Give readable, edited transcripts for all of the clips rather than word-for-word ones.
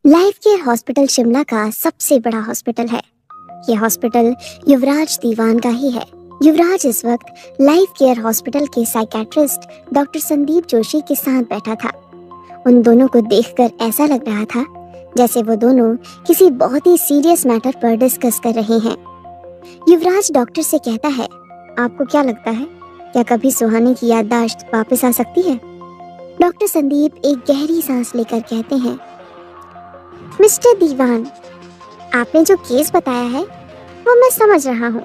Life care hospital Shimla का सबसे बड़ा हॉस्पिटल है। यह हॉस्पिटल युवराज दीवान का ही है। युवराज इस वक्त लाइफ केयर हॉस्पिटल के साइकेट्रिस्ट डॉक्टर संदीप जोशी के साथ बैठा था। उन दोनों को देखकर ऐसा लग रहा था जैसे वो दोनों किसी बहुत ही सीरियस मैटर पर डिस्कस कर रहे हैं। युवराज डॉक्टर से कहता है, आपको क्या लगता है, क्या कभी सुहानी की याददाश्त वापस आ सकती है? डॉक्टर संदीप एक गहरी सांस लेकर कहते हैं, मिस्टर दीवान, आपने जो केस बताया है वो मैं समझ रहा हूँ।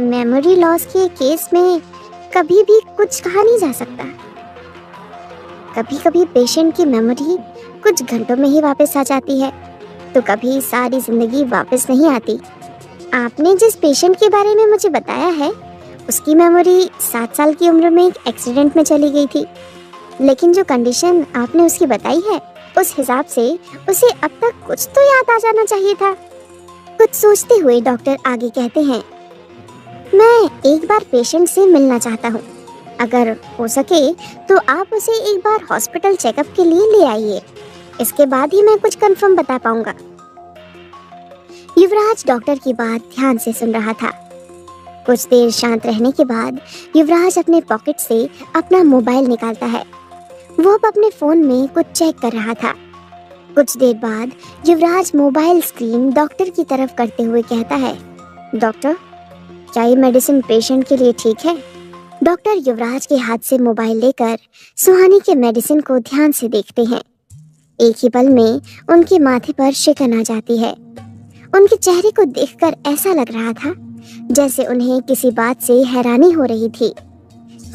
मेमोरी लॉस के केस में कभी भी कुछ कहा नहीं जा सकता। कभी कभी पेशेंट की मेमोरी कुछ घंटों में ही वापस आ जाती है, तो कभी सारी जिंदगी वापस नहीं आती। आपने जिस पेशेंट के बारे में मुझे बताया है उसकी मेमोरी 7 साल की उम्र में एक एक्सीडेंट में चली गई थी, लेकिन जो कंडीशन आपने उसकी बताई है उस हिसाब से उसे अब तक कुछ तो याद आ जाना चाहिए था। कुछ सोचते हुए डॉक्टर आगे कहते हैं, मैं एक बार पेशेंट से मिलना चाहता हूँ। अगर हो सके तो आप उसे एक बार हॉस्पिटल चेकअप के लिए ले आइए। इसके बाद ही मैं कुछ कंफर्म बता पाऊंगा। युवराज डॉक्टर की बात ध्यान से सुन रहा था। कुछ देर शांत रहने के बाद युवराज अपने पॉकेट से अपना मोबाइल निकालता है। वो अब अपने फोन में कुछ चेक कर रहा था। कुछ देर बाद युवराज मोबाइल स्क्रीन डॉक्टर की तरफ करते हुए कहता है, डॉक्टर, क्या ये मेडिसिन पेशेंट के लिए ठीक है? डॉक्टर युवराज के हाथ से मोबाइल लेकर सुहानी के मेडिसिन को ध्यान से देखते हैं। एक ही पल में उनके माथे पर शिकन आ जाती है। उनके चेहरे को देखकर ऐसा लग रहा था जैसे उन्हें किसी बात से हैरानी हो रही थी।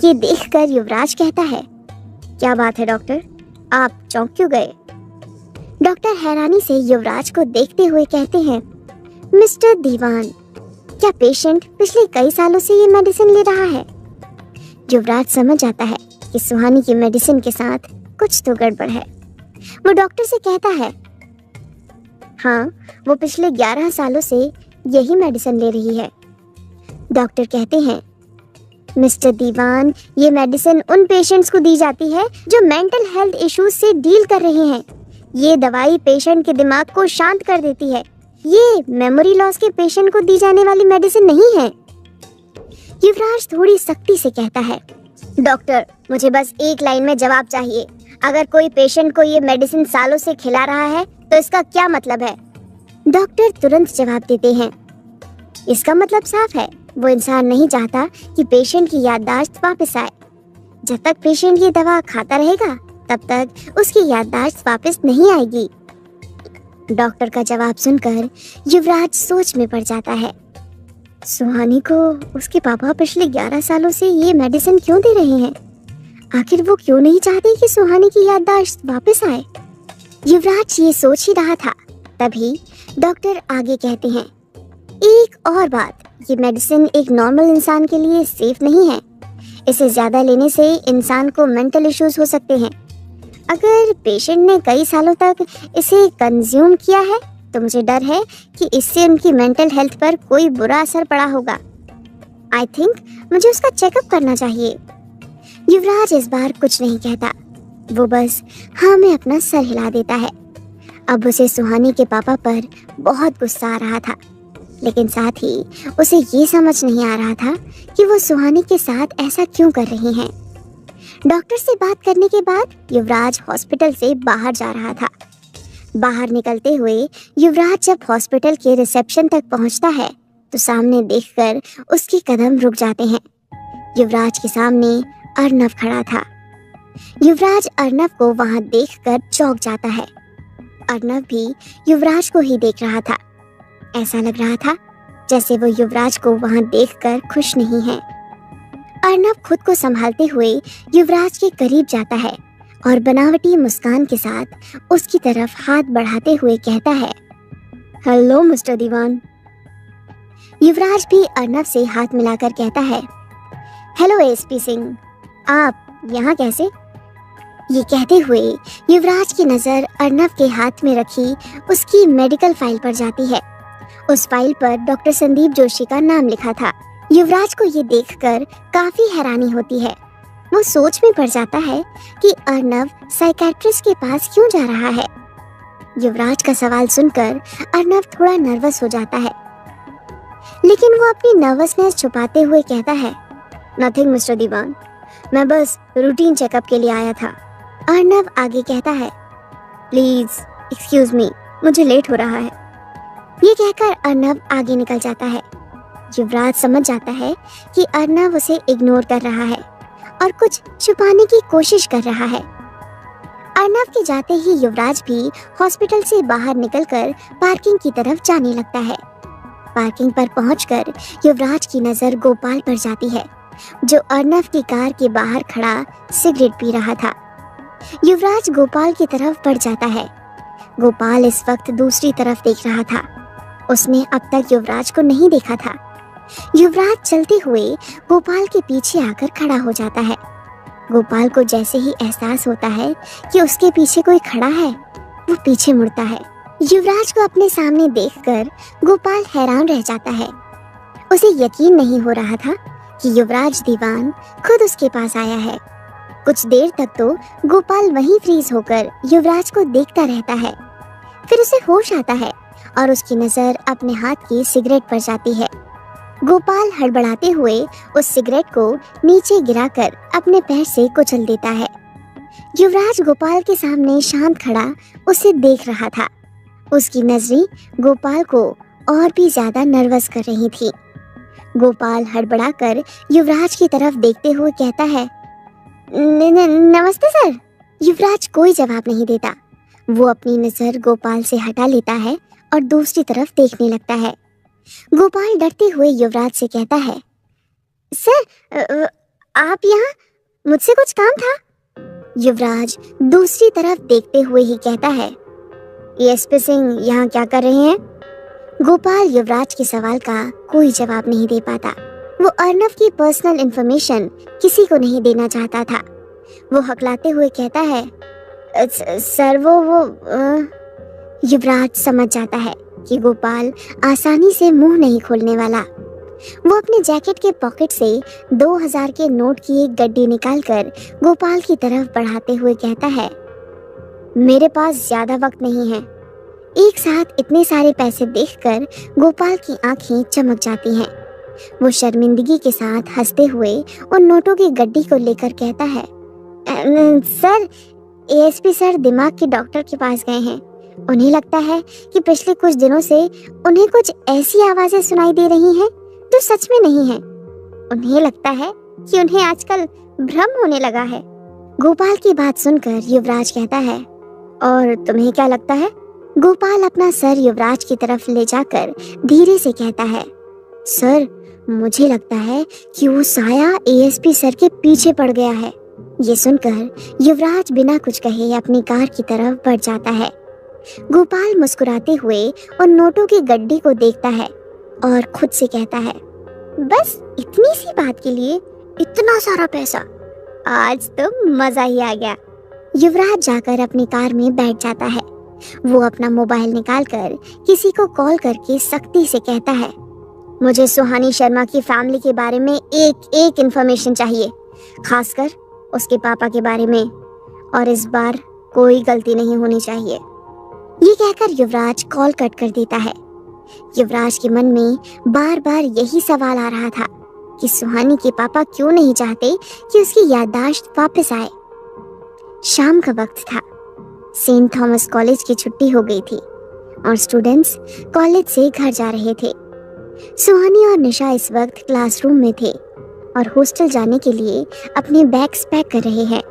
ये देखकर युवराज कहता है, क्या बात है डॉक्टर, आप चौंक क्यों गए? डॉक्टर हैरानी से युवराज को देखते हुए कहते हैं, मिस्टर दीवान, क्या पेशेंट पिछले कई सालों से ये मेडिसिन ले रहा है? युवराज समझ जाता है कि सुहानी की मेडिसिन के साथ कुछ तो गड़बड़ है। वो डॉक्टर से कहता है, हाँ, वो पिछले 11 सालों से यही मेडिसिन ले रही है। डॉक्टर कहते हैं, मिस्टर दीवान, ये मेडिसिन उन पेशेंट्स को दी जाती है जो मेंटल हेल्थ इश्यूज से डील कर रहे हैं। ये दवाई पेशेंट के दिमाग को शांत कर देती है। ये मेमोरी लॉस के पेशेंट को दी जाने वाली मेडिसिन नहीं है। युवराज थोड़ी सख्ती से कहता है, डॉक्टर, मुझे बस एक लाइन में जवाब चाहिए। अगर कोई पेशेंट को ये मेडिसिन सालों से खिला रहा है तो इसका क्या मतलब है? डॉक्टर तुरंत जवाब देते हैं, इसका मतलब साफ है, वो इंसान नहीं चाहता कि पेशेंट की याददाश्त वापस आए। जब तक पेशेंट ये दवा खाता रहेगा तब तक उसकी याददाश्त वापस नहीं आएगी। डॉक्टर का जवाब सुनकर युवराज सोच में पड़ जाता है। सुहानी को उसके पापा पिछले 11 सालों से ये मेडिसिन क्यों दे रहे हैं? आखिर वो क्यों नहीं चाहते कि सुहानी की याददाश्त वापस आए? युवराज ये सोच ही रहा था, तभी डॉक्टर आगे कहते हैं, एक और बात, ये मेडिसिन एक नॉर्मल इंसान के लिए सेफ नहीं है। इसे ज्यादा लेने से इंसान को मेंटल इश्यूज हो सकते हैं। अगर पेशेंट ने कई सालों तक इसे कंज्यूम किया है तो मुझे डर है कि इससे उनकी मेंटल हेल्थ पर कोई बुरा असर पड़ा होगा। आई थिंक मुझे उसका चेकअप करना चाहिए। युवराज इस बार कुछ नहीं कहता, वो बस हाँ में अपना सर हिला देता है। अब उसे सुहानी के पापा पर बहुत गुस्सा आ रहा था, लेकिन साथ ही उसे ये समझ नहीं आ रहा था कि वो सुहानी के साथ ऐसा क्यों कर रहे हैं। डॉक्टर से बात करने के बाद युवराज हॉस्पिटल से बाहर जा रहा था। बाहर निकलते हुए युवराज जब हॉस्पिटल के रिसेप्शन तक पहुंचता है तो सामने देखकर उसके कदम रुक जाते हैं। युवराज के सामने अर्नव खड़ा था। युवराज अर्नव को वहां देखकर चौंक जाता है। अर्नव भी युवराज को ही देख रहा था। ऐसा लग रहा था जैसे वो युवराज को वहां देखकर खुश नहीं है। अर्नव खुद को संभालते हुए युवराज के करीब जाता है और बनावटी मुस्कान के साथ उसकी तरफ हाथ बढ़ाते हुए कहता है, हेलो मिस्टर दीवान। युवराज भी अर्नव से हाथ मिलाकर कहता है, हेलो एसपी सिंह, आप यहाँ कैसे? ये कहते हुए युवराज की नजर अर्नव के हाथ में रखी उसकी मेडिकल फाइल पर जाती है। उस फाइल पर डॉक्टर संदीप जोशी का नाम लिखा था। युवराज को ये देखकर काफी हैरानी होती है। वो सोच में पड़ जाता है कि अर्नव साइकेट्रिस्ट के पास क्यों जा रहा है। युवराज का सवाल सुनकर अर्नव थोड़ा नर्वस हो जाता है, लेकिन वो अपनी नर्वसनेस छुपाते हुए कहता है, नथिंग मिस्टर दीवान, मैं बस रूटीन चेकअप के लिए आया था। अर्नव आगे कहता है, प्लीज एक्सक्यूज मी, मुझे लेट हो रहा है। ये कहकर अर्नव आगे निकल जाता है। युवराज समझ जाता है कि अर्नव उसे इग्नोर कर रहा है और कुछ छुपाने की कोशिश कर रहा है। अर्नव के जाते ही युवराज भी हॉस्पिटल से बाहर निकलकर पार्किंग की तरफ जाने लगता है। पार्किंग पर पहुंचकर युवराज की नजर गोपाल पर जाती है, जो अर्नव की कार के बाहर खड़ा सिगरेट पी रहा था। युवराज गोपाल की तरफ बढ़ जाता है। गोपाल इस वक्त दूसरी तरफ देख रहा था। उसने अब तक युवराज को नहीं देखा था। युवराज चलते हुए गोपाल के पीछे आकर खड़ा हो जाता है। गोपाल को जैसे ही एहसास होता है कि उसके पीछे कोई खड़ा है, वो पीछे मुड़ता है। युवराज को अपने सामने देखकर गोपाल हैरान रह जाता है। उसे यकीन नहीं हो रहा था कि युवराज दीवान खुद उसके पास आया है। कुछ देर तक तो गोपाल वहीं फ्रीज होकर युवराज को देखता रहता है। फिर उसे होश आता है और उसकी नजर अपने हाथ की सिगरेट पर जाती है। गोपाल हड़बड़ाते हुए उस सिगरेट को नीचे गिराकर अपने पैर से कुचल देता है। युवराज गोपाल के सामने शांत खड़ा उसे देख रहा था। उसकी नजरें गोपाल को और भी ज्यादा नर्वस कर रही थी। गोपाल हड़बड़ाकर युवराज की तरफ देखते हुए कहता है, नमस्ते सर। युवराज कोई जवाब नहीं देता। वो अपनी नजर गोपाल से हटा लेता है और दूसरी तरफ देखने लगता है। गोपाल डरते हुए युवराज से कहता है, सर आप यहाँ, मुझसे कुछ काम था। युवराज दूसरी तरफ देखते हुए ही कहता है, एसपी सिंह यहाँ क्या कर रहे हैं? गोपाल युवराज के सवाल का कोई जवाब नहीं दे पाता। वो अर्नव की पर्सनल इंफॉर्मेशन किसी को नहीं देना चाहता था। वो हकलाते हुए कहता है, सर वो युवराज समझ जाता है कि गोपाल आसानी से मुंह नहीं खोलने वाला। वो अपने जैकेट के पॉकेट से 2000 के नोट की एक गड्डी निकालकर गोपाल की तरफ बढ़ाते हुए कहता है, मेरे पास ज्यादा वक्त नहीं है। एक साथ इतने सारे पैसे देखकर गोपाल की आंखें चमक जाती हैं। वो शर्मिंदगी के साथ हंसते हुए उन नोटों की गड्डी को लेकर कहता है, सर एएसपी सर दिमाग के डॉक्टर के पास गए हैं। उन्हें लगता है कि पिछले कुछ दिनों से उन्हें कुछ ऐसी आवाजें सुनाई दे रही हैं जो सच में नहीं है। उन्हें लगता है कि उन्हें आजकल भ्रम होने लगा है। गोपाल की बात सुनकर युवराज कहता है, और तुम्हें क्या लगता है? गोपाल अपना सर युवराज की तरफ ले जाकर धीरे से कहता है, सर मुझे लगता है कि वो साया एएसपी सर के पीछे पड़ गया है। ये सुनकर युवराज बिना कुछ कहे अपनी कार की तरफ बढ़ जाता है। गोपाल मुस्कुराते हुए उन नोटों की गड्डी को देखता है और खुद से कहता है, बस इतनी सी बात के लिए इतना सारा पैसा, आज तो मजा ही आ गया। युवराज जाकर अपनी कार में बैठ जाता है। वो अपना मोबाइल निकालकर किसी को कॉल करके सख्ती से कहता है, मुझे सुहानी शर्मा की फैमिली के बारे में एक इंफॉर्मेशन चाहिए, खासकर उसके पापा के बारे में, और इस बार कोई गलती नहीं होनी चाहिए। ये कहकर युवराज कॉल कट कर देता है। युवराज के मन में बार बार यही सवाल आ रहा था कि सुहानी के पापा क्यों नहीं चाहते कि उसकी याददाश्त वापस आए। शाम का वक्त था। सेंट थॉमस कॉलेज की छुट्टी हो गई थी और स्टूडेंट्स कॉलेज से घर जा रहे थे। सुहानी और निशा इस वक्त क्लासरूम में थे और हॉस्टल जाने के लिए अपने बैग्स पैक कर रहे हैं।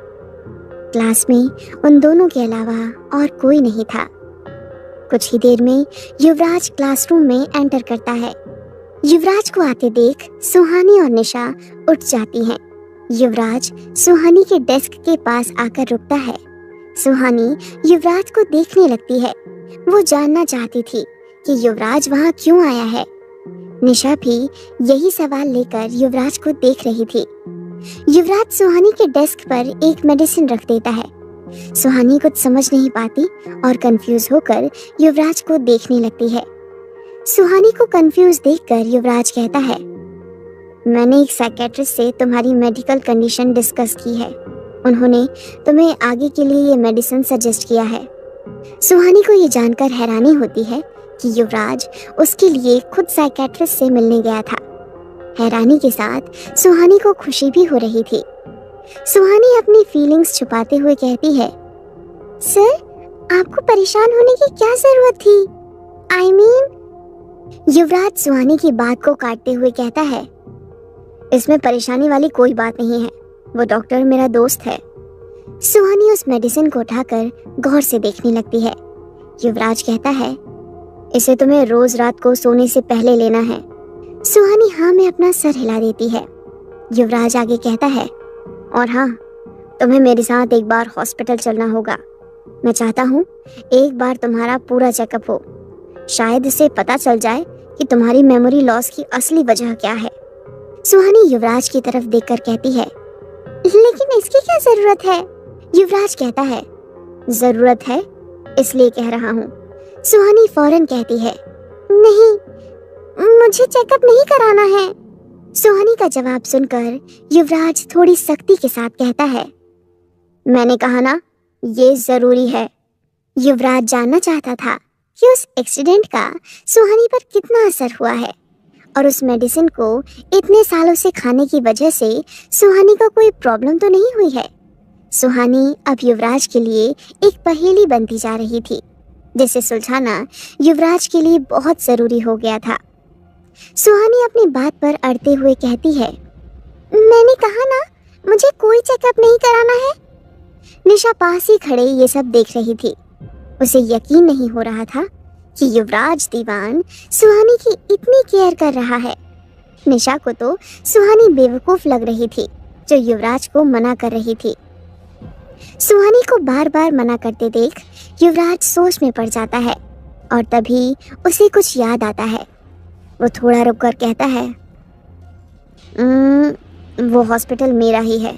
क्लास में उन दोनों के अलावा और कोई नहीं था। कुछ ही देर में युवराज क्लासरूम में एंटर करता है। युवराज को आते देख सुहानी और निशा उठ जाती हैं। युवराज सुहानी के डेस्क के पास आकर रुकता है। सुहानी युवराज को देखने लगती है। वो जानना चाहती थी कि युवराज वहाँ क्यों आया है। निशा भी यही सवाल लेकर युवराज को देख रही थी। युवराज सुहानी के डेस्क पर एक मेडिसिन रख देता है। सुहानी कुछ समझ नहीं पाती और कंफ्यूज होकर युवराज को देखने लगती है। सुहानी को कंफ्यूज देखकर युवराज कहता है, मैंने एक साइकियाट्रिस्ट से तुम्हारी मेडिकल कंडीशन डिस्कस की है। उन्होंने तुम्हें आगे के लिए ये मेडिसिन सजेस्ट किया है। सुहानी को ये जानकर हैरानी होती है कि युवराज उसके लिए खुद साइकेट्रिस्ट से मिलने गया था। हैरानी के साथ सुहानी को खुशी भी हो रही थी। सुहानी अपनी फीलिंग्स छुपाते हुए कहती है, सर, आपको परेशान होने की क्या जरूरत थी? I mean... युवराज सुहानी की बात को काटते हुए कहता है, इसमें परेशानी वाली कोई बात नहीं है, वो डॉक्टर मेरा दोस्त है। सुहानी उस मेडिसिन को उठाकर गौर से देखने लगती है। युवराज कहता है, इसे तुम्हें रोज रात को सोने से पहले लेना है। सुहानी हाँ में अपना सर हिला देती है। युवराज आगे कहता है, और हाँ, तुम्हें मेरे साथ एक बार हॉस्पिटल चलना होगा। मैं चाहता हूँ एक बार तुम्हारा पूरा चेकअप हो। शायद इससे पता चल जाए कि तुम्हारी मेमोरी लॉस की असली वजह क्या है। सुहानी युवराज की तरफ देखकर कहती है, लेकिन इसकी क्या जरूरत है? युवराज कहता है, जरूरत है इसलिए कह रहा हूँ। सुहानी फौरन कहती है, नहीं, मुझे चेकअप नहीं कराना है। सुहानी का जवाब सुनकर युवराज थोड़ी सख्ती के साथ कहता है, मैंने कहा ना, ये जरूरी है। युवराज जानना चाहता था कि उस एक्सीडेंट का सुहानी पर कितना असर हुआ है और उस मेडिसिन को इतने सालों से खाने की वजह से सुहानी को कोई प्रॉब्लम तो नहीं हुई है। सुहानी अब युवराज के लिए एक पहेली बनती जा रही थी, जिसे सुलझाना युवराज के लिए बहुत जरूरी हो गया था। सुहानी अपनी बात पर अड़ते हुए कहती है, मैंने कहा ना, मुझे कोई चेकअप नहीं कराना है। निशा पास ही खड़े ये सब देख रही थी। उसे यकीन नहीं हो रहा था कि युवराज दीवान सुहानी की इतनी केयर कर रहा है। निशा को तो सुहानी बेवकूफ लग रही थी जो युवराज को मना कर रही थी। सुहानी को बार बार मना करते देख युवराज सोच में पड़ जाता है और तभी उसे कुछ याद आता है। वो थोड़ा रुककर कहता है, वो हॉस्पिटल मेरा ही है,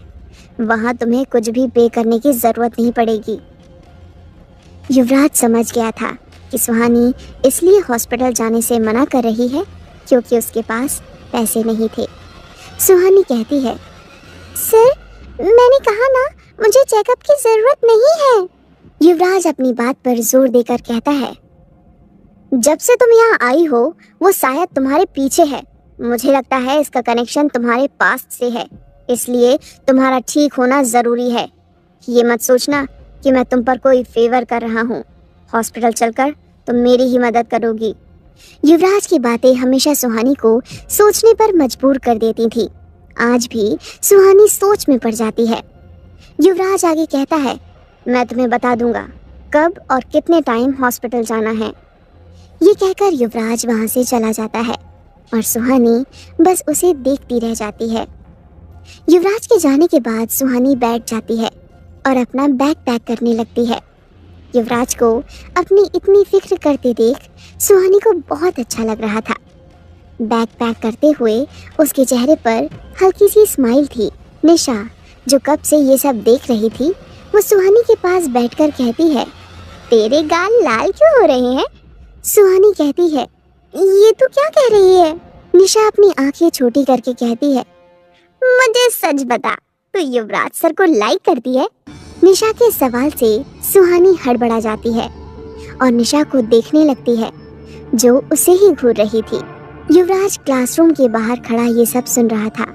वहाँ तुम्हें कुछ भी पे करने की जरूरत नहीं पड़ेगी। युवराज समझ गया था कि सुहानी इसलिए हॉस्पिटल जाने से मना कर रही है क्योंकि उसके पास पैसे नहीं थे। सुहानी कहती है, सर, मैंने कहा ना, मुझे चेकअप की जरूरत नहीं है। युवराज अपनी बात पर जोर देकर कहता है, जब से तुम यहाँ आई हो वो शायद तुम्हारे पीछे है। मुझे लगता है इसका कनेक्शन तुम्हारे पास्ट से है, इसलिए तुम्हारा ठीक होना जरूरी है। ये मत सोचना कि मैं तुम पर कोई फेवर कर रहा हूँ। हॉस्पिटल चलकर तुम मेरी ही मदद करोगी। युवराज की बातें हमेशा सुहानी को सोचने पर मजबूर कर देती थी। आज भी सुहानी सोच में पड़ जाती है। युवराज आगे कहता है, मैं तुम्हें बता दूंगा कब और कितने टाइम हॉस्पिटल जाना है। ये कहकर युवराज वहां से चला जाता है और सुहानी बस उसे देखती रह जाती है। युवराज के जाने के बाद सुहानी बैठ जाती है और अपना बैग पैक करने लगती है। युवराज को अपनी इतनी फिक्र करते देख सुहानी को बहुत अच्छा लग रहा था। बैग पैक करते हुए उसके चेहरे पर हल्की सी स्माइल थी। निशा, जो कब से ये सब देख रही थी, वो सुहानी के पास बैठकर कहती है, तेरे गाल लाल क्यों हो रहे हैं? सुहानी कहती है, ये तू क्या कह रही है? निशा अपनी आंखें छोटी करके कहती है, मुझे सच बता, तू युवराज सर को लाइक करती है? निशा के सवाल से सुहानी हड़बड़ा जाती है और निशा को देखने लगती है जो उसे ही घूर रही थी। युवराज क्लासरूम के बाहर खड़ा ये सब सुन रहा था।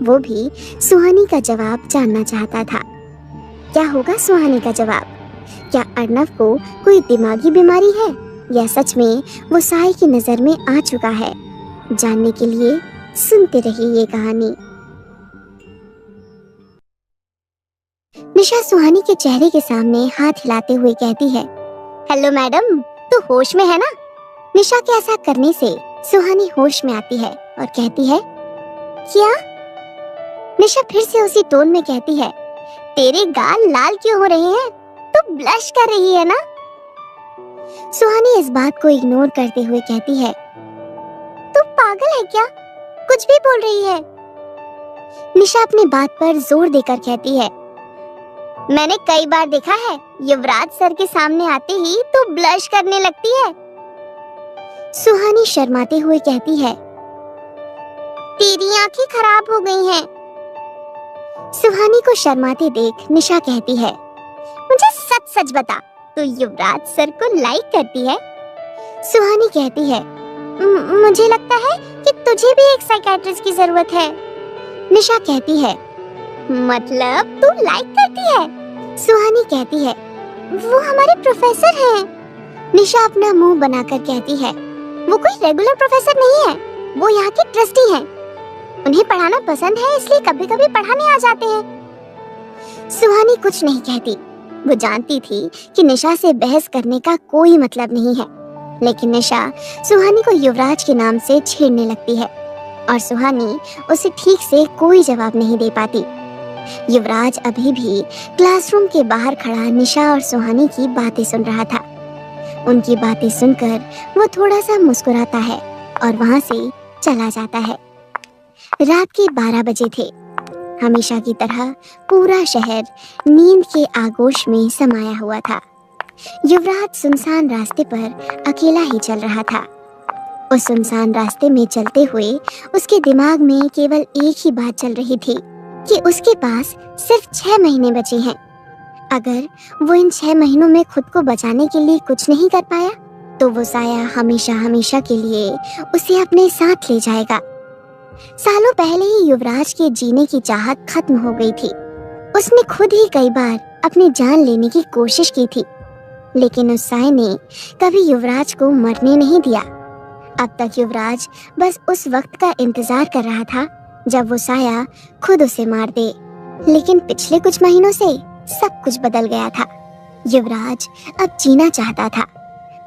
वो भी सुहानी का जवाब जानना चाहता था। क्या होगा सुहानी का जवाब? क्या अर्नव को कोई दिमागी बीमारी है या सच में वो साई की नजर में आ चुका है? जानने के लिए सुनते रहिए ये कहानी। निशा सुहानी के चेहरे के सामने हाथ हिलाते हुए कहती है, हेलो मैडम, तू होश में है ना? निशा के ऐसा करने से सुहानी होश में आती है और कहती है, क्या? निशा फिर से उसी टोन में कहती है, तेरे गाल लाल क्यों हो रहे हैं? तू ब्लश कर रही है ना? सुहानी इस बात को इग्नोर करते हुए कहती है, तू पागल है क्या? कुछ भी बोल रही है। निशा अपनी बात पर जोर देकर कहती है, मैंने कई बार देखा है, युवराज सर के सामने आते ही तू ब्लश करने लगती है। सुहानी शर्माते हुए कहती है, तेरी आंखें खराब हो गई हैं। सुहानी को शर्माते देख निशा कहती है, मुझे सच सच बता, तो युवराज सर को लाइक करती है। सुहानी कहती है, मुझे लगता है कि तुझे भी एक साइकियाट्रिस्ट की जरूरत है। निशा कहती है, मतलब तू लाइक करती है? सुहानी कहती है, वो हमारे प्रोफेसर हैं। निशा अपना मुंह बनाकर कहती है, वो कोई रेगुलर प्रोफेसर नहीं है, वो यहाँ के ट्रस्टी हैं। उन्हें पढ़ाना पसंद है, इसलिए कभी-कभी पढ़ाने आ जाते हैं। सुहानी कुछ नहीं कहती। वो जानती थी कि निशा से बहस करने का कोई मतलब नहीं है, लेकिन निशा सुहानी को युवराज के नाम से छेड़ने लगती है और सुहानी उसे ठीक से कोई जवाब नहीं दे पाती। युवराज अभी भी क्लासरूम के बाहर खड़ा निशा और सुहानी की बातें सुन रहा था। उनकी बातें सुनकर वो थोड़ा सा मुस्कुराता है और वहां से चला जाता है। रात के 12 बजे थे। हमेशा की तरह पूरा शहर नींद के आगोश में समाया हुआ था। युवराज सुनसान रास्ते पर अकेला ही चल रहा था। उस सुनसान रास्ते में चलते हुए उसके दिमाग में केवल एक ही बात चल रही थी कि उसके पास सिर्फ 6 महीने बचे हैं। अगर वो इन 6 महीनों में खुद को बचाने के लिए कुछ नहीं कर पाया तो वो साया हमेशा हमेशा के लिए उसे अपने साथ ले जाएगा। सालों पहले ही युवराज के जीने की चाहत खत्म हो गई थी। उसने खुद ही कई बार अपनी जान लेने की कोशिश की थी, लेकिन उस साए ने कभी युवराज को मरने नहीं दिया। अब तक युवराज बस उस वक्त का इंतजार कर रहा था जब वो साया खुद उसे मार दे। लेकिन पिछले कुछ महीनों से सब कुछ बदल गया था। युवराज अब जीना चाहता था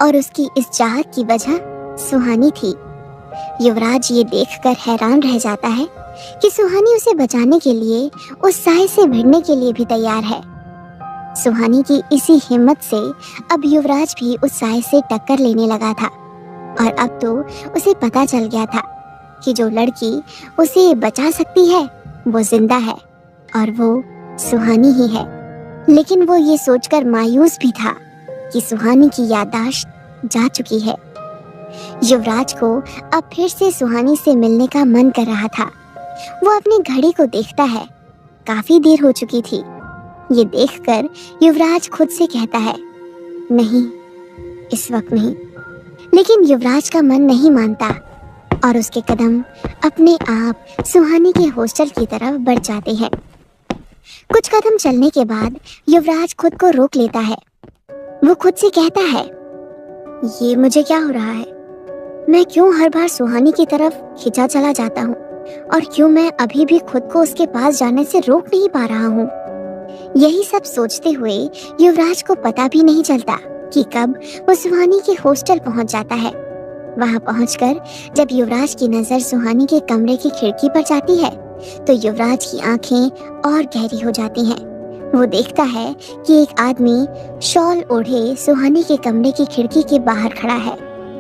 और उसकी इस चाहत की वजह सुहानी थी। युवराज ये देखकर हैरान रह जाता है कि सुहानी उसे बचाने के लिए उस साए से भिड़ने के लिए भी तैयार है। सुहानी की इसी हिम्मत से अब युवराज भी उस साए से टक्कर लेने लगा था और अब तो उसे पता चल गया था कि जो लड़की उसे बचा सकती है वो जिंदा है और वो सुहानी ही है। लेकिन वो ये सोचकर मायूस भी था कि सुहानी की याददाश्त जा चुकी है। युवराज को अब फिर से सुहानी से मिलने का मन कर रहा था। वो अपनी घड़ी को देखता है, काफी देर हो चुकी थी। ये देखकर युवराज खुद से कहता है, नहीं, इस वक्त नहीं। लेकिन युवराज का मन नहीं मानता और उसके कदम अपने आप सुहानी के हॉस्टल की तरफ बढ़ जाते हैं। कुछ कदम चलने के बाद युवराज खुद को रोक लेता है। वो खुद से कहता है, ये मुझे क्या हो रहा है? मैं क्यों हर बार सुहानी की तरफ खिंचा चला जाता हूँ और क्यों मैं अभी भी खुद को उसके पास जाने से रोक नहीं पा रहा हूँ? यही सब सोचते हुए युवराज को पता भी नहीं चलता कि कब वो सुहानी के हॉस्टल पहुंच जाता है। वहां पहुंचकर जब युवराज की नजर सुहानी के कमरे की खिड़की पर जाती है तो युवराज की आंखें और गहरी हो जाती हैं। वो देखता है कि एक आदमी शॉल ओढ़े सुहानी के कमरे की खिड़की के बाहर खड़ा है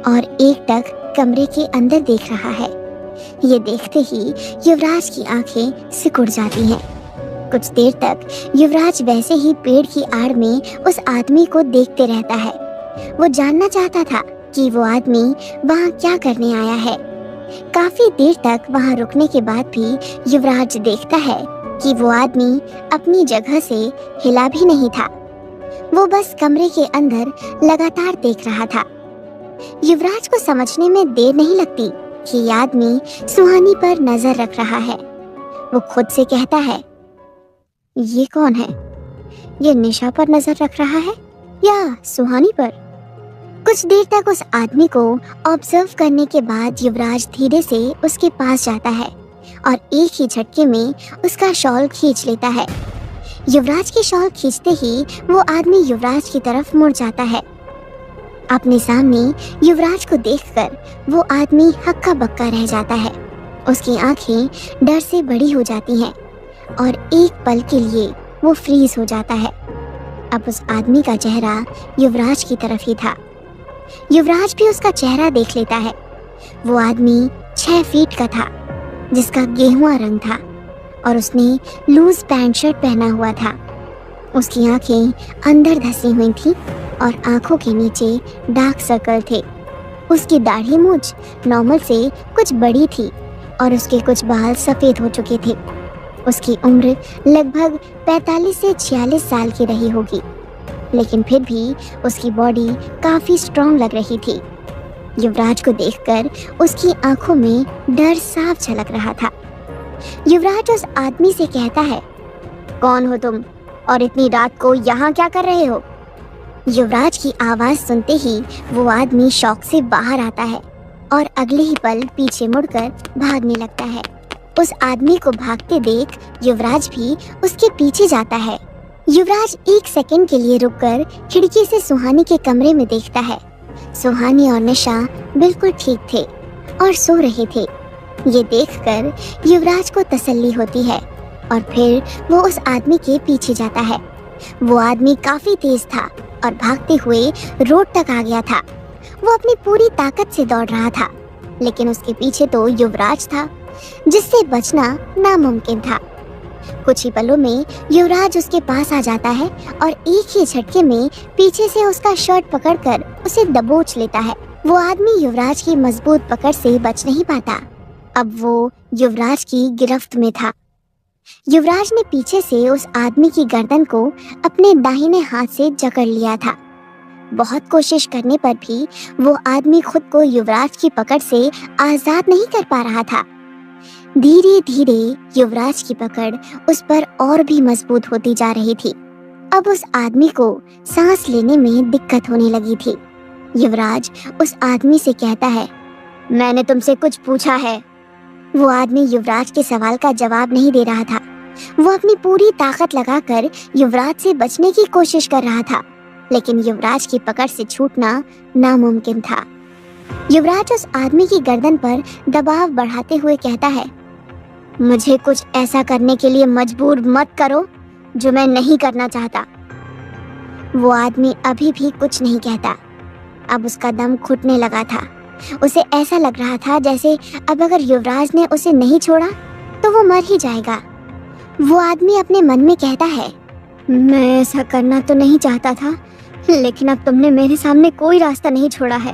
और एकटक कमरे के अंदर देख रहा है। ये देखते ही युवराज की आंखें सिकुड़ जाती हैं। कुछ देर तक युवराज वैसे ही पेड़ की आड़ में उस आदमी को देखते रहता है। वो जानना चाहता था कि वो आदमी वहाँ क्या करने आया है। काफी देर तक वहाँ रुकने के बाद भी युवराज देखता है कि वो आदमी अपनी जगह से हिला भी नहीं था। वो बस कमरे के अंदर लगातार देख रहा था। युवराज को समझने में देर नहीं लगती कि ये आदमी सुहानी पर नजर रख रहा है। वो खुद से कहता है, ये कौन है? ये निशा पर नजर रख रहा है या सुहानी पर? कुछ देर तक उस आदमी को ऑब्जर्व करने के बाद युवराज धीरे से उसके पास जाता है और एक ही झटके में उसका शॉल खींच लेता है। युवराज की शॉल खींचते ही वो आदमी युवराज की तरफ मुड़ जाता है। अपने सामने युवराज को देखकर वो आदमी हक्का बक्का रह जाता है। उसकी आंखें डर से बड़ी हो जाती हैं और एक पल के लिए वो फ्रीज हो जाता है। अब उस आदमी का चेहरा युवराज की तरफ ही था। युवराज भी उसका चेहरा देख लेता है। वो आदमी 6 फीट का था, जिसका गेहुआ रंग था और उसने लूज पैंट शर्ट पहना हुआ था। उसकी आंखें अंदर धसी हुई थी और आंखों के नीचे डार्क सर्कल थे। उसकी दाढ़ी मूंछ नॉर्मल से कुछ बड़ी थी और उसके कुछ बाल सफेद हो चुके थे। उसकी उम्र लगभग 45 से 46 साल की रही होगी। लेकिन फिर भी उसकी बॉडी काफी स्ट्रांग लग रही थी। युवराज को देखकर उसकी आंखों में डर साफ झलक रहा था। युवराज उस आदमी से कहता है, कौन हो तुम और इतनी रात को यहाँ क्या कर रहे हो? युवराज की आवाज सुनते ही वो आदमी शॉक से बाहर आता है और अगले ही पल पीछे मुड़कर भागने लगता है। उस आदमी को भागते देख युवराज भी उसके पीछे जाता है। युवराज एक सेकंड के लिए रुककर खिड़की से सुहानी के कमरे में देखता है। सुहानी और निशा बिल्कुल ठीक थे और सो रहे थे। ये देखकर युवराज को तसल्ली होती है और फिर वो उस आदमी के पीछे जाता है। वो आदमी काफी तेज था और भागते हुए रोड तक आ गया था। वो अपनी पूरी ताकत से दौड़ रहा था, लेकिन उसके पीछे तो युवराज था, जिससे बचना नामुमकिन था। कुछ ही पलों में युवराज उसके पास आ जाता है और एक ही झटके में पीछे से उसका शर्ट पकड़कर उसे दबोच लेता है। वो आदमी युवराज की मजबूत पकड़ से बच नहीं पाता। अब वो युवराज की गिरफ्त में था। युवराज ने पीछे से उस आदमी की गर्दन को अपने दाहिने हाथ से जकड़ लिया था। बहुत कोशिश करने पर भी वो आदमी खुद को युवराज की पकड़ से आजाद नहीं कर पा रहा था। धीरे धीरे युवराज की पकड़ उस पर और भी मजबूत होती जा रही थी। अब उस आदमी को सांस लेने में दिक्कत होने लगी थी। युवराज उस आदमी से कहता है, मैंने तुमसे कुछ पूछा है। वो आदमी युवराज के सवाल का जवाब नहीं दे रहा था। वो अपनी पूरी ताकत लगाकर युवराज से बचने की कोशिश कर रहा था, लेकिन युवराज की पकड़ से छूटना नामुमकिन था। युवराज उस आदमी की गर्दन पर दबाव बढ़ाते हुए कहता है, मुझे कुछ ऐसा करने के लिए मजबूर मत करो जो मैं नहीं करना चाहता। वो आदमी अभी भी कुछ नहीं कहता। अब उसका दम घुटने लगा था। उसे ऐसा लग रहा था जैसे अब अगर युवराज ने उसे नहीं छोड़ा तो वो मर ही जाएगा। वो आदमी अपने मन में कहता है, मैं ऐसा करना तो नहीं चाहता था, लेकिन अब तुमने मेरे सामने कोई रास्ता नहीं छोड़ा है।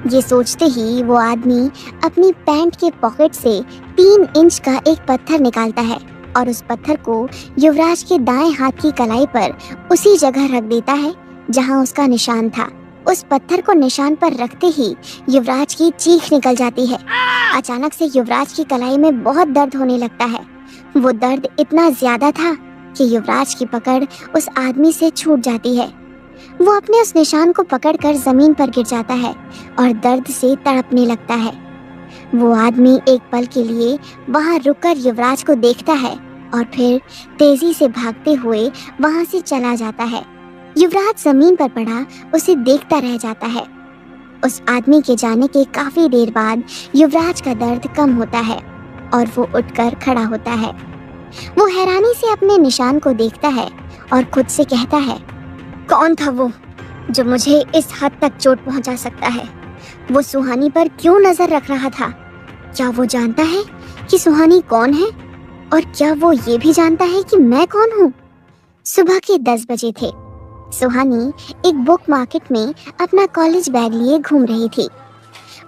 ये सोचते ही वो आदमी अपनी पैंट के पॉकेट से 3 इंच का एक पत्थर निकालता है और उस पत्थर को युवराज के दाएं हाथ की कलाई पर उसी जगह रख देता है जहां उसका निशान था। उस पत्थर को निशान पर रखते ही युवराज की चीख निकल जाती है। अचानक से युवराज की कलाई में बहुत दर्द होने लगता है। वो दर्द इतना ज्यादा था कि युवराज की पकड़ उस आदमी से छूट जाती है। वो अपने उस निशान को पकड़कर जमीन पर गिर जाता है और दर्द से तड़पने लगता है। वो आदमी एक पल के लिए वहां रुककर युवराज को देखता है और फिर तेजी से भागते हुए वहां से चला जाता है। युवराज जमीन पर पड़ा उसे देखता रह जाता है। उस आदमी के जाने के काफी देर बाद युवराज का दर्द कम होता है और वो उठकर खड़ा होता है। वो हैरानी से अपने निशान को देखता है और खुद से कहता है, कौन था वो जो मुझे इस हद तक चोट पहुंचा सकता है? वो सुहानी पर क्यों नजर रख रहा था? क्या वो जानता है कि सुहानी कौन है? और क्या वो ये भी जानता है कि मैं कौन हूँ? सुबह के 10 बजे थे। सुहानी एक बुक मार्केट में अपना कॉलेज बैग लिए घूम रही थी।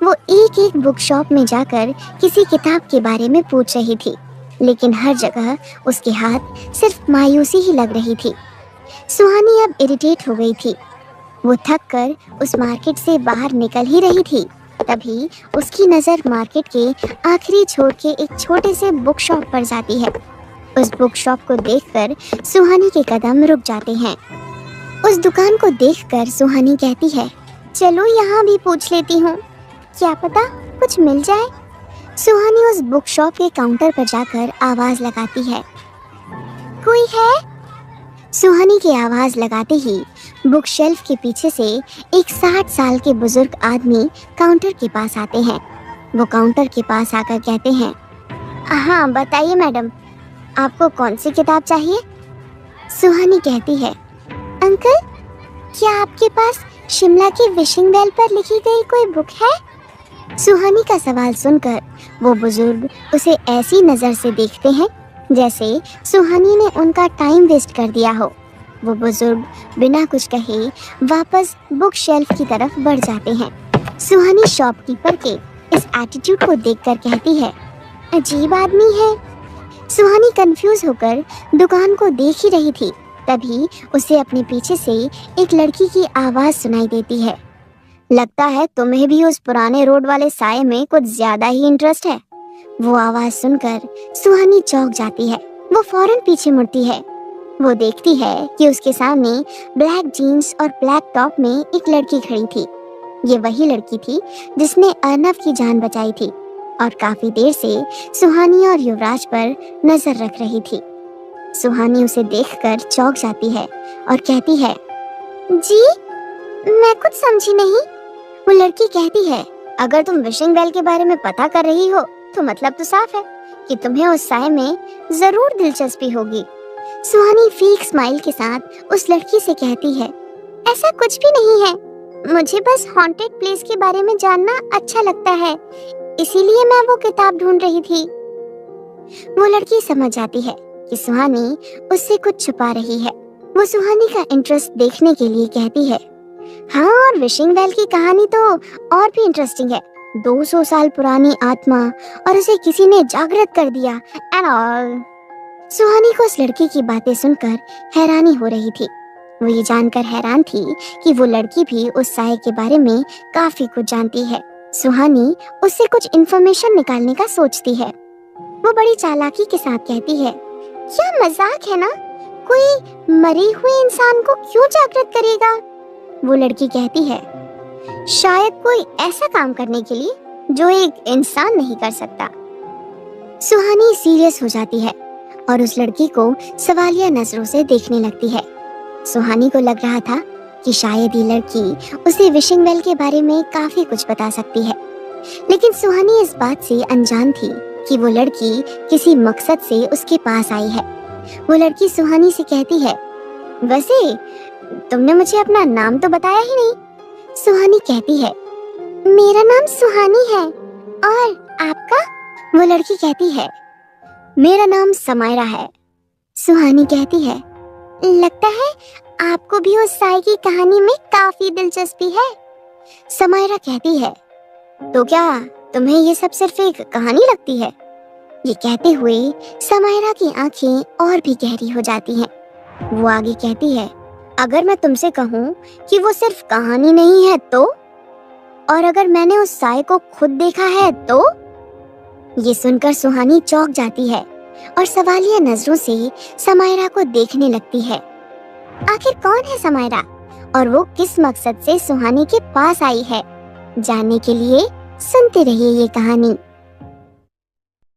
वो एक एक बुक शॉप में जाकर किसी किताब के बारे में पूछ रही थी, लेकिन हर जगह उसके हाथ सिर्फ मायूसी ही लग रही थी। सुहानी अब इरिटेट हो गई थी। वो थक कर उस मार्केट से बाहर निकल ही रही थी, तभी उसकी नज़र मार्केट के आखिरी छोर के एक छोटे से बुक शॉप पर जाती है। उस बुक शॉप को देखकर सुहानी के कदम रुक जाते हैं। उस दुकान को देखकर सुहानी कहती है, चलो यहाँ भी पूछ लेती हूँ, क्या पता कुछ मिल जाए। सुहानी उस बुक शॉप के काउंटर पर जाकर आवाज लगाती है, कोई है? सुहानी की आवाज लगाते ही बुक शेल्फ के पीछे से एक 60 साल के बुजुर्ग आदमी काउंटर के पास आते हैं। वो काउंटर के पास आकर कहते हैं, हाँ बताइए मैडम, आपको कौन सी किताब चाहिए? सुहानी कहती है, अंकल क्या आपके पास शिमला की विशिंग बेल पर लिखी गई कोई बुक है? सुहानी का सवाल सुनकर वो बुजुर्ग उसे ऐसी नज़र से देखते हैं जैसे सुहानी ने उनका टाइम वेस्ट कर दिया हो। वो बुजुर्ग बिना कुछ कहे वापस बुक शेल्फ की तरफ बढ़ जाते हैं। सुहानी शॉपकीपर के इस एटीट्यूड को देखकर कहती है, अजीब आदमी है। सुहानी कंफ्यूज होकर दुकान को देख ही रही थी तभी उसे अपने पीछे से एक लड़की की आवाज सुनाई देती है। लगता है तुम्हें भी उस पुराने रोड वाले साए में कुछ ज्यादा ही इंटरेस्ट है। वो आवाज सुनकर सुहानी चौंक जाती है। वो फौरन पीछे मुड़ती है। वो देखती है कि उसके सामने ब्लैक जीन्स और ब्लैक टॉप में एक लड़की खड़ी थी। ये वही लड़की थी जिसने अर्नव की जान बचाई थी और काफी देर से सुहानी और युवराज पर नजर रख रही थी। सुहानी उसे देखकर चौंक जाती है और कहती है, जी मैं कुछ समझी नहीं। वो लड़की कहती है, अगर तुम विशिंग वेल के बारे में पता कर रही हो तो मतलब तो साफ है कि तुम्हें उस साए में जरूर दिलचस्पी होगी। सुहानी फेक स्माइल के साथ उस लड़की से कहती है, ऐसा कुछ भी नहीं है, मुझे बस हॉन्टेड प्लेस के बारे में जानना अच्छा लगता है, इसीलिए मैं वो किताब ढूंढ रही थी। वो लड़की समझ जाती है कि सुहानी उससे कुछ छुपा रही है। वो सुहानी का इंटरेस्ट देखने के लिए कहती है, हाँ और विशिंग वेल की कहानी तो और भी इंटरेस्टिंग है। 200 साल पुरानी आत्मा और उसे किसी ने जागृत कर दिया एंड ऑल। सुहानी को उस लड़की की बातें सुनकर हैरानी हो रही थी। वो ये जानकर हैरान थी कि वो लड़की भी उस साए के बारे में काफी कुछ जानती है। सुहानी उससे कुछ इन्फॉर्मेशन निकालने का सोचती है। वो बड़ी चालाकी के साथ कहती है, क्या मजाक है ना, कोई मरे हुए इंसान को क्यों जागृत करेगा। वो लड़की कहती है, शायद कोई ऐसा काम करने के लिए जो एक इंसान नहीं कर सकता। सुहानी सीरियस हो जाती है और उस लड़की को सवालिया नजरों से देखने लगती है। सुहानी को लग रहा था कि शायद ये लड़की उसे विशिंग वेल के बारे में काफी कुछ बता सकती है, लेकिन सुहानी इस बात से अनजान थी कि वो लड़की किसी मकसद से उसके पास आई है। वो लड़की सुहानी से कहती है, वैसे तुमने मुझे अपना नाम तो बताया ही नहीं। सुहानी कहती है, मेरा नाम सुहानी है, और आपका। वो लड़की कहती है, मेरा नाम समायरा है। सुहानी कहती है, लगता है आपको भी उस साए की कहानी में काफी दिलचस्पी है। समायरा कहती है, तो क्या तुम्हें ये सब सिर्फ एक कहानी लगती है। ये कहते हुए समायरा की आंखें और भी गहरी हो जाती हैं। वो आगे कहती है, अगर मैं तुमसे कहूँ कि वो सिर्फ कहानी नहीं है तो, और अगर मैंने उस साए को खुद देखा है तो। ये सुनकर सुहानी चौंक जाती है और सवालिया नजरों से समायरा को देखने लगती है। आखिर कौन है समायरा और वो किस मकसद से सुहानी के पास आई है, जानने के लिए सुनते रहिए ये कहानी।